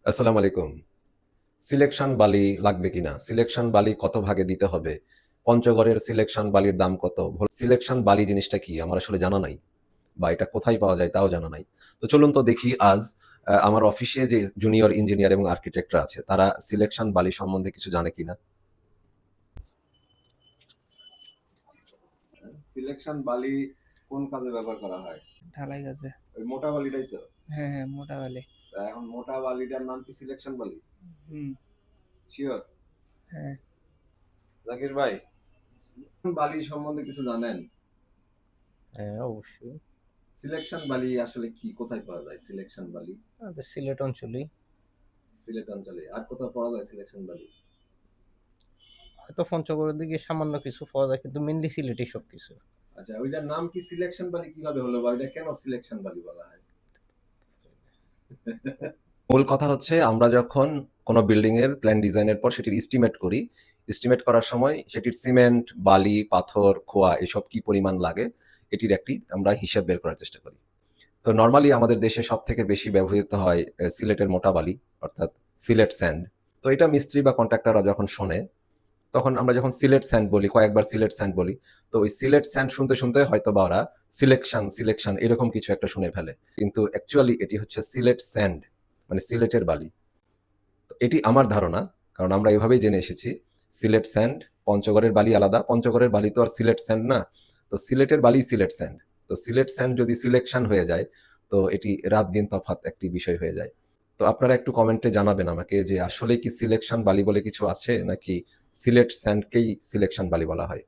আসসালামু আলাইকুম। সিলেকশন বালি লাগবে কিনা? সিলেকশন বালি কত ভাগে দিতে হবে? পঞ্চগড়ের সিলেকশন বালির দাম কত? সিলেকশন বালি জিনিসটা কি? আমার আসলে জানা নাই। বা এটা কোথায় পাওয়া যায় তাও জানা নাই। তো চলুন তো দেখি আজ আমার অফিসে যে জুনিয়র ইঞ্জিনিয়ার এবং আর্কিটেক্টরা আছে তারা সিলেকশন বালি সম্বন্ধে কিছু জানে কিনা? সিলেকশন বালি কোন কাজে ব্যবহার করা হয়? ঢালাই গাছে। ওই মোটা বালিটাই তো? হ্যাঁ, হ্যাঁ, মোটা বালি। এখন মোটা বালিটার নাম কি সিলেকশন বালি? হুম, সিওর? হ্যাঁ। জাকির ভাই, বালি সম্বন্ধে কিছু জানেন? হ্যাঁ, অবশ্যই। সিলেকশন বালি আসলে কি? কোথায় পাওয়া যায় সিলেকশন বালি? আমাদের সিলেট অঞ্চলেই। সিলেট অঞ্চলে। আর কোথাও পাওয়া যায় সিলেকশন বালি? হয়তো পঞ্চগড়ের দিকে সামান্য কিছু পাওয়া যায় কিন্তু মেইনলি সিলেটেই সবকিছু। আচ্ছা, ওইটার নাম কি সিলেকশন বালি কিভাবে হলো বা ওইটা কেন সিলেকশন বালি বলা হয়? মূল কথা হচ্ছে আমরা যখন কোনো বিল্ডিং এর প্ল্যান ডিজাইনের পর সেটির এস্টিমেট করি, এস্টিমেট করার সময় সেটির সিমেন্ট, বালি, পাথর, খোয়া এসব কি পরিমাণ লাগে এটির একটি আমরা হিসাব বের করার চেষ্টা করি। তো নরমালি আমাদের দেশে সবথেকে বেশি ব্যবহৃত হয় সিলেটের মোটা বালি অর্থাৎ সিলেট স্যান্ড। তো এটা মিস্ত্রি বা কন্ট্রাক্টররা যখন শোনে তখন আমরা যখন সিলেট স্যান্ড বলি, কয়েকবার সিলেট স্যান্ড বলি, তো ওই সিলেট স্যান্ড শুনতে শুনতে হয়তো বা ওরা সিলেকশন সিলেকশন এরকম কিছু একটা শুনে ফেলে, কিন্তু অ্যাকচুয়ালি এটি হচ্ছে সিলেট স্যান্ড, মানে সিলেটের বালি। তো এটি আমার ধারণা, কারণ আমরা এভাবেই জেনে এসেছি সিলেট স্যান্ড, পঞ্চগড়ের বালি আলাদা, পঞ্চগড়ের বালি তো আর সিলেট স্যান্ড না, তো সিলেটের বালি সিলেট স্যান্ড। তো সিলেট স্যান্ড যদি সিলেকশন হয়ে যায় তো এটি রাত দিন তফাৎ একটি বিষয় হয়ে যায়। তো আপনারা একটু কমেন্টে জানাবেন আমাকে যে আসলে কি সিলেকশন বালি বলে কিছু আছে নাকি সিলেট স্যান্ডকেই সিলেকশন বালি বলা হয়।